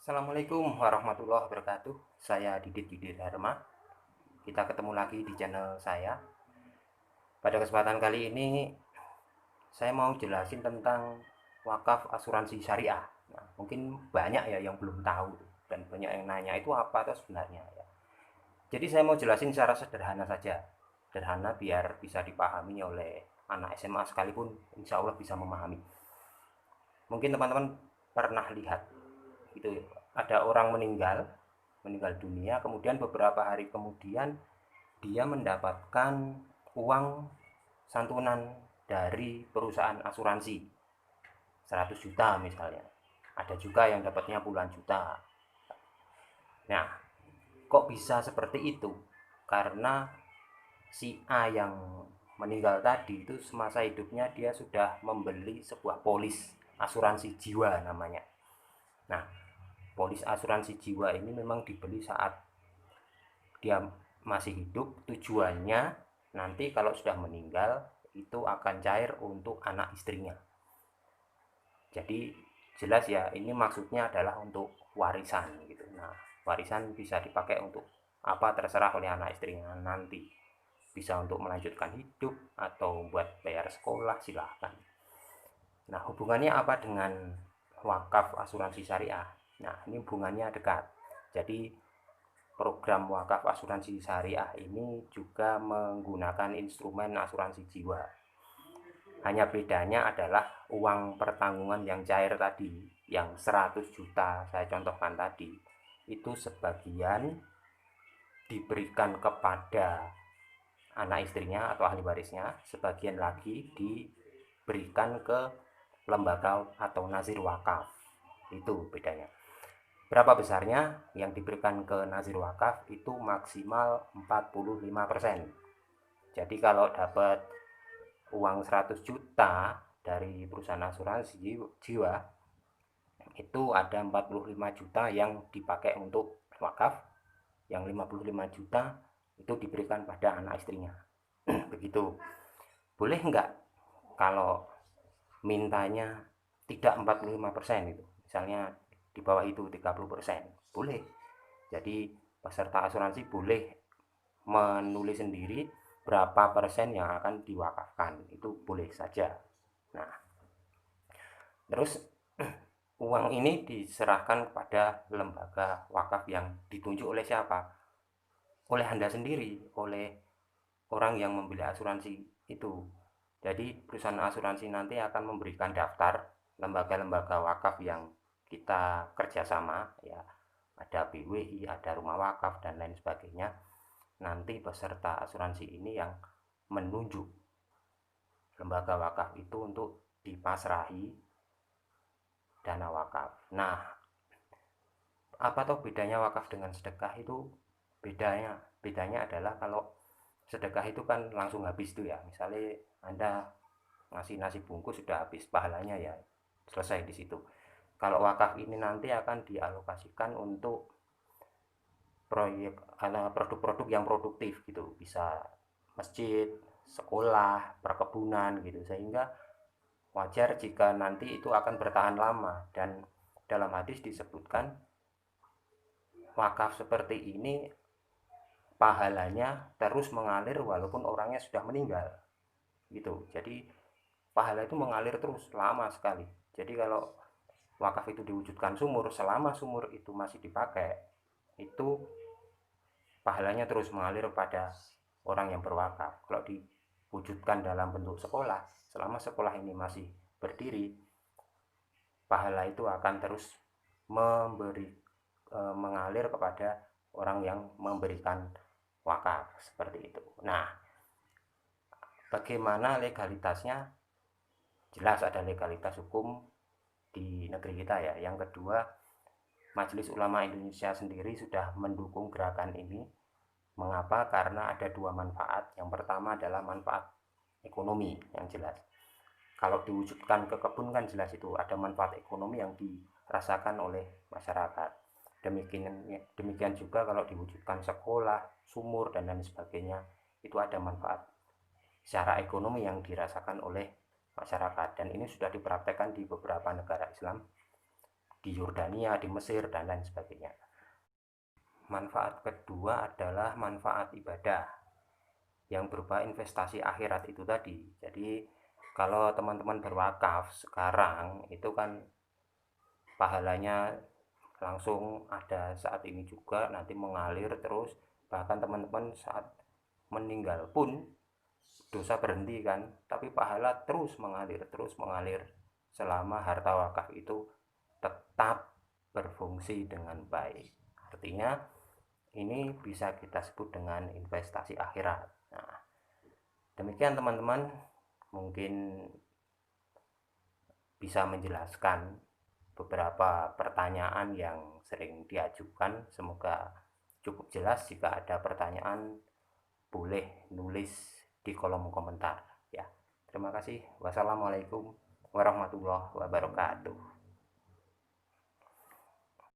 Assalamualaikum warahmatullahi wabarakatuh. Saya Didit Yudi Dharma. Kita ketemu lagi di channel saya. Pada kesempatan kali ini saya mau jelasin tentang wakaf asuransi syariah. Nah, mungkin banyak ya yang belum tahu dan banyak yang nanya itu apa itu sebenarnya ya. Jadi saya mau jelasin secara sederhana saja. Sederhana biar bisa dipahami oleh anak SMA sekalipun insya Allah bisa memahami. Mungkin teman-teman pernah lihat itu ada orang meninggal dunia, kemudian beberapa hari kemudian dia mendapatkan uang santunan dari perusahaan asuransi 100 juta misalnya. Ada juga yang dapatnya puluhan juta. Nah, kok bisa seperti itu? Karena si A yang meninggal tadi itu semasa hidupnya dia sudah membeli sebuah polis asuransi jiwa namanya. Nah, polis asuransi jiwa ini memang dibeli saat dia masih hidup, tujuannya nanti kalau sudah meninggal itu akan cair untuk anak istrinya. Jadi jelas ya, ini maksudnya adalah untuk warisan gitu. Nah, warisan bisa dipakai untuk apa terserah oleh anak istrinya nanti. Bisa untuk melanjutkan hidup atau buat bayar sekolah, silahkan. Nah, hubungannya apa dengan wakaf asuransi syariah? Nah, ini hubungannya dekat. Jadi program wakaf asuransi syariah ini juga menggunakan instrumen asuransi jiwa. Hanya bedanya adalah uang pertanggungan yang cair tadi, yang 100 juta saya contohkan tadi, itu sebagian diberikan kepada anak istrinya atau ahli warisnya, sebagian lagi diberikan ke lembaga atau nazir wakaf. Itu bedanya. Berapa besarnya yang diberikan ke nazir wakaf itu maksimal 45%. Jadi kalau dapat uang 100 juta dari perusahaan asuransi jiwa itu ada 45 juta yang dipakai untuk wakaf, yang 55 juta itu diberikan pada anak istrinya. Begitu. Boleh enggak kalau mintanya tidak 45% itu? Misalnya di bawah itu 30%. Boleh. Jadi peserta asuransi boleh menulis sendiri berapa persen yang akan diwakafkan. Itu boleh saja. Nah, terus uang ini diserahkan kepada lembaga wakaf yang ditunjuk oleh siapa? Oleh Anda sendiri, oleh orang yang membeli asuransi itu. Jadi perusahaan asuransi nanti akan memberikan daftar lembaga-lembaga wakaf yang kita kerjasama ya, ada BWI, ada rumah wakaf dan lain sebagainya. Nanti peserta asuransi ini yang menunjuk lembaga wakaf itu untuk dipasrahi dana wakaf. Nah, apa tuh bedanya wakaf dengan sedekah itu? Bedanya adalah kalau sedekah itu kan langsung habis tuh ya. Misalnya Anda ngasih nasi bungkus sudah habis pahalanya ya, selesai di situ. Kalau wakaf ini nanti akan dialokasikan untuk proyek produk-produk yang produktif gitu, bisa masjid, sekolah, perkebunan gitu, sehingga wajar jika nanti itu akan bertahan lama. Dan dalam hadis disebutkan wakaf seperti ini pahalanya terus mengalir walaupun orangnya sudah meninggal gitu. Jadi pahala itu mengalir terus lama sekali. Jadi kalau wakaf itu diwujudkan sumur, selama sumur itu masih dipakai, itu pahalanya terus mengalir pada orang yang berwakaf. Kalau diwujudkan dalam bentuk sekolah, selama sekolah ini masih berdiri, pahala itu akan terus mengalir kepada orang yang memberikan wakaf seperti itu. Nah, bagaimana legalitasnya? Jelas ada legalitas hukum di negeri kita ya. Yang kedua, Majelis Ulama Indonesia sendiri sudah mendukung gerakan ini. Mengapa? Karena ada dua manfaat. Yang pertama adalah manfaat ekonomi yang jelas. Kalau diwujudkan ke kebun kan jelas itu ada manfaat ekonomi yang dirasakan oleh masyarakat. Demikian juga kalau diwujudkan sekolah, sumur dan lain sebagainya, itu ada manfaat secara ekonomi yang dirasakan oleh masyarakat. Dan ini sudah dipraktekkan di beberapa negara Islam, di Yordania, di Mesir, dan lain sebagainya. Manfaat kedua adalah manfaat ibadah yang berupa investasi akhirat itu tadi. Jadi kalau teman-teman berwakaf sekarang itu kan pahalanya langsung ada saat ini juga, nanti mengalir terus, bahkan teman-teman saat meninggal pun dosa berhenti kan, tapi pahala terus mengalir selama harta wakaf itu tetap berfungsi dengan baik. Artinya ini bisa kita sebut dengan investasi akhirat. Nah, demikian teman-teman, mungkin bisa menjelaskan beberapa pertanyaan yang sering diajukan. Semoga cukup jelas. Jika ada pertanyaan boleh nulis di kolom komentar ya. Terima kasih. Wassalamualaikum warahmatullahi wabarakatuh.